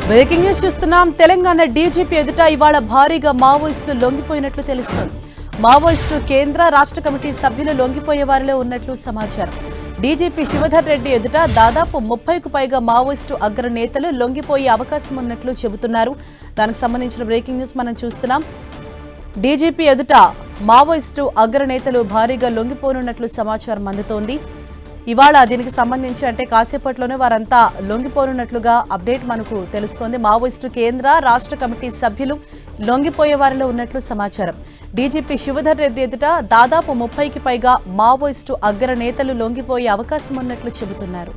Breaking news చూస్తున్నాం. Telangana DGP ఎదుట ఇవాళ భారీగా మావోయిస్టులు లొంగిపోయినట్లు తెలుస్తోంది. మావోయిస్టు కేంద్ర రాష్ట్ర కమిటీ సభ్యులు లొంగిపోయే వారిలో ఉన్నట్లు సమాచారం. డీజీపీ శివధర్ రెడ్డి ఎదుట దాదాపు 30కు పైగా మావోయిస్టు అగ్రనేతలు లొంగిపోయే అవకాశం ఉన్నట్లు చెబుతున్నారు. దానికి సంబంధించిన బ్రేకింగ్ న్యూస్ మనం చూస్తున్నాం. డీజీపీ ఎదుట మావోయిస్టు అగ్రనేతలు భారీగా లొంగిపోనున్నట్లు సమాచారం అందుతోంది. ఇవాళ దీనికి సంబంధించి అంటే కాసేపట్లోనే వారంతా లొంగిపోనున్నట్లుగా అప్డేట్ మనకు తెలుస్తోంది. మావోయిస్టు కేంద్ర రాష్ట్ర కమిటీ సభ్యులు లొంగిపోయే వారిలో ఉన్నట్లు సమాచారం. డీజీపీ శివధర్ రెడ్డి ఎదుట దాదాపు 30కి పైగా మావోయిస్టు అగ్రనేతలు లొంగిపోయే అవకాశం ఉన్నట్లు చెబుతున్నారు.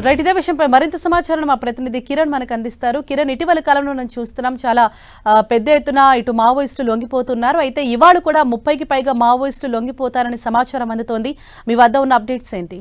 రైట్, ఇదే విషయంపై మరింత సమాచారం మా ప్రతినిధి కిరణ్ మనకు అందిస్తారు. కిరణ్, ఇటీవల కాలంలో మనం చూస్తున్నాం చాలా పెద్ద ఎత్తున ఇటు మావోయిస్టులు లొంగిపోతున్నారు. అయితే ఇవాళ కూడా 30కి పైగా మావోయిస్టులు లొంగిపోతారని సమాచారం అందుతోంది. మీ వద్ద ఉన్న అప్డేట్స్ ఏంటి?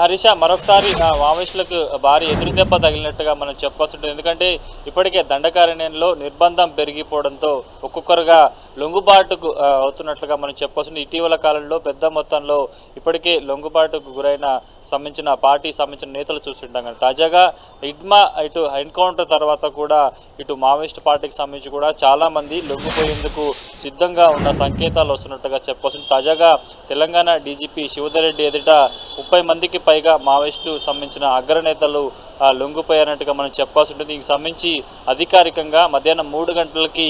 హరీష, మరొకసారి మావోయిస్టులకు భారీ ఎదురు దెబ్బ తగిలినట్టుగా మనం చెప్పాల్సి ఉంటుంది. ఎందుకంటే ఇప్పటికే దండకారణ్యంలో నిర్బంధం పెరిగిపోవడంతో ఒక్కొక్కరుగా లొంగుబాటుకు అవుతున్నట్లుగా మనం చెప్పాల్సి. ఇటీవల కాలంలో పెద్ద మొత్తంలో ఇప్పటికే లొంగుబాటుకు గురైన సంబంధించిన నేతలు చూస్తుంటాం. కానీ తాజాగా ఇడ్మా ఇటు ఎన్కౌంటర్ తర్వాత కూడా ఇటు మావోయిస్ట్ పార్టీకి సంబంధించి కూడా చాలామంది లొంగిపోయేందుకు సిద్ధంగా ఉన్న సంకేతాలు వస్తున్నట్టుగా చెప్పాల్సి. తాజాగా తెలంగాణ డీజీపీ శివధర్ రెడ్డి ఎదుట 30 మందికి పైగా మావోయిస్టు సంబంధించిన అగ్రనేతలు లొంగిపోయారన్నట్టుగా మనం చెప్పాల్సి ఉంటుంది. దీనికి సంబంధించి అధికారికంగా మధ్యాహ్నం 3 గంటలకి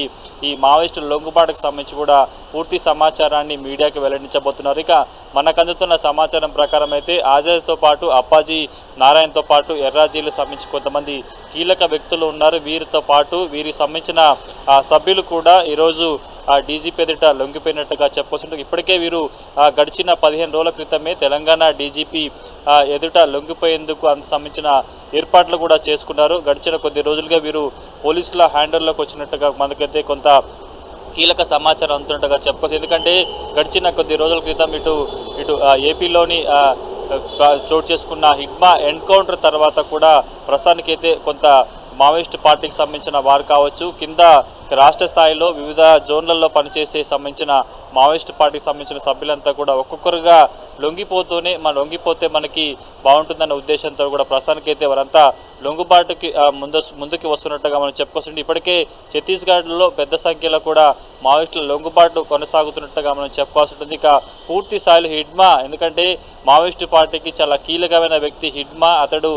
ఈ మావోయిస్టుల లొంగుబాటుకు సంబంధించి కూడా పూర్తి సమాచారాన్ని మీడియాకి వెల్లడించబోతున్నారు. ఇక మనకు అందుతున్న సమాచారం ప్రకారం అయితే ఆజాద్తో పాటు అప్పాజీ నారాయణతో పాటు ఎర్రాజీలకు సంబంధించి కొంతమంది కీలక వ్యక్తులు ఉన్నారు. వీరితో పాటు వీరికి సంబంధించిన సభ్యులు కూడా ఈరోజు డీజీపీ ఎదుట లొంగిపోయినట్టుగా చెప్పొచ్చు. ఇప్పటికే వీరు గడిచిన 15 రోజుల క్రితమే తెలంగాణ డీజీపీ ఎదుట లొంగిపోయేందుకు అందుకు సంబంధించిన ఏర్పాట్లు కూడా చేసుకున్నారు. గడిచిన కొద్ది రోజులుగా వీరు పోలీసుల హ్యాండర్లోకి వచ్చినట్టుగా మనకైతే కొంత కీలక సమాచారం అందుతున్నట్టుగా చెప్పొచ్చు. ఎందుకంటే గడిచిన కొద్ది రోజుల క్రితం ఇటు ఏపీలోని చోటు చేసుకున్న హిడ్మా ఎన్కౌంటర్ తర్వాత కూడా ప్రస్తుతానికైతే కొంత మావోయిస్ట్ పార్టీకి సంబంధించిన వారు కావచ్చు, కింద రాష్ట్ర స్థాయిలో వివిధ జోన్లలో పనిచేసే సంబంధించిన మావోయిస్ట్ పార్టీకి సంబంధించిన సభ్యులంతా కూడా ఒక్కొక్కరుగా లొంగిపోతే మనకి బాగుంటుందన్న ఉద్దేశంతో కూడా ప్రస్తుతానికైతే వారంతా లొంగుబాటుకి ముందుకు వస్తున్నట్టుగా మనం చెప్పుకొస్తుంది. ఇప్పటికే ఛత్తీస్గఢ్లో పెద్ద సంఖ్యలో కూడా మావోయిస్టుల లొంగుబాటు కొనసాగుతున్నట్టుగా మనం చెప్పాల్సి ఉంటుంది. ఇక పూర్తి స్థాయిలో హిడ్మా, ఎందుకంటే మావోయిస్టు పార్టీకి చాలా కీలకమైన వ్యక్తి హిడ్మా. అతడు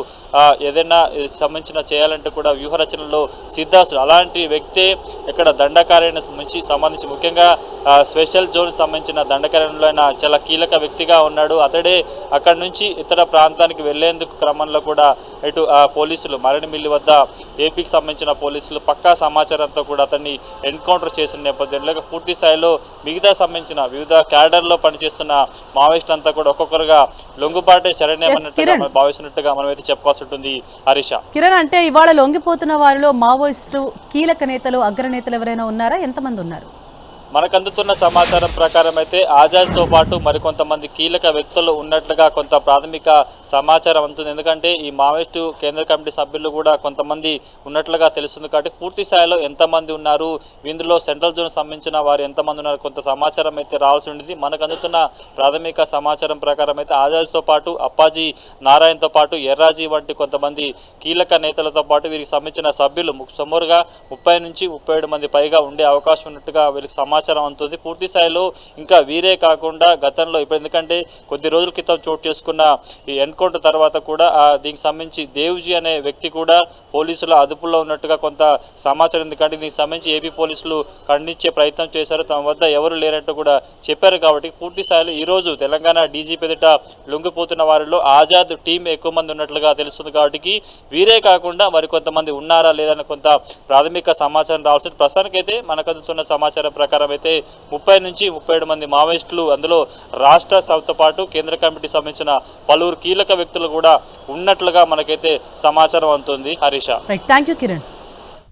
ఏదైనా సంబంధించిన చేయాలంటే కూడా వ్యూహరచనలో సిద్ధాస్తుడు. అలాంటి వ్యక్తే ఇక్కడ దండకారణ్యం సంబంధించి ముఖ్యంగా స్పెషల్ జోన్ సంబంధించిన దండకారణ్యంలో ఆయన చాలా కీలక వ్యక్తిగా ఉన్నాడు. అతడే అక్కడి నుంచి ఇతర ప్రాంతానికి వెళ్లేందుకు క్రమంలో కూడా ఇటు పోలీసులు మరణమిల్లి వద్ద ఏపీకి సంబంధించిన పోలీసులు పక్కా సమాచారంతో కూడా అతన్ని ఎన్కౌంటర్ చేసిన నేపథ్యంలో పూర్తి స్థాయిలో మిగతా సంబంధించిన వివిధ క్యాడర్లో పనిచేస్తున్న మావోయిస్టులంతా కూడా ఒక్కొక్కరుగా లొంగుబాటే శరణ్యమన్నట్టుగా భావిస్తున్నట్టుగా మనం అయితే చెప్పాల్సి ఉంటుంది. హరీష, కిరణ్, అంటే ఇవాళ లొంగిపోతున్న వారిలో మావోయిస్టు కీలక నేతలు అగ్రనేతలు ఎవరైనా ఉన్నారా? ఎంతమంది ఉన్నారు? మనకు అందుతున్న సమాచారం ప్రకారం అయితే ఆజాద్తో పాటు మరికొంతమంది కీలక వ్యక్తులు ఉన్నట్లుగా కొంత ప్రాథమిక సమాచారం అందుతుంది. ఎందుకంటే ఈ మావోయిస్టు కేంద్ర కమిటీ సభ్యులు కూడా కొంతమంది ఉన్నట్లుగా తెలుస్తుంది. కాబట్టి పూర్తి స్థాయిలో ఎంతమంది ఉన్నారు, ఇందులో సెంట్రల్ జోన్ సంబంధించిన వారు ఎంతమంది ఉన్నారు కొంత సమాచారం అయితే రావాల్సి ఉంటుంది. మనకు అందుతున్న ప్రాథమిక సమాచారం ప్రకారం అయితే ఆజాద్తో పాటు అప్పాజీ నారాయణతో పాటు ఎర్రాజీ వంటి కొంతమంది కీలక నేతలతో పాటు వీరికి సంబంధించిన సభ్యులు సుమారుగా 30 నుంచి 37 మంది పైగా ఉండే అవకాశం ఉన్నట్టుగా వీరికి సమాచారం అందుతుంది. పూర్తి స్థాయిలో ఇంకా వీరే కాకుండా గతంలో ఇప్పుడు ఎందుకంటే కొద్ది రోజుల క్రితం చోటు చేసుకున్న ఈ ఎన్కౌంటర్ తర్వాత కూడా దీనికి సంబంధించి దేవ్జీ అనే వ్యక్తి కూడా పోలీసుల అదుపులో ఉన్నట్టుగా కొంత సమాచారం. ఎందుకంటే దీనికి సంబంధించి ఏపీ పోలీసులు ఖండించే ప్రయత్నం చేశారు, తమ వద్ద ఎవరు లేరంటూ కూడా చెప్పారు. కాబట్టి పూర్తి స్థాయిలో ఈరోజు తెలంగాణ డీజీపీ ఎదుట లొంగిపోతున్న వారిలో ఆజాద్ టీం ఎక్కువ మంది ఉన్నట్లుగా తెలుస్తుంది. కాబట్టి వీరే కాకుండా మరికొంతమంది ఉన్నారా లేదన్న కొంత ప్రాథమిక సమాచారం రావాల్సింది. ప్రస్తుతానికైతే మనకు అందుతున్న సమాచారం ప్రకారం అయితే 30 నుంచి 37 మంది మావోయిస్టులు, అందులో రాష్ట్ర సభతో పాటు కేంద్ర కమిటీ సంబంధించిన పలువురు కీలక వ్యక్తులు కూడా ఉన్నట్లుగా మనకైతే సమాచారం అందుతుంది. Harisha, thank you Kiran.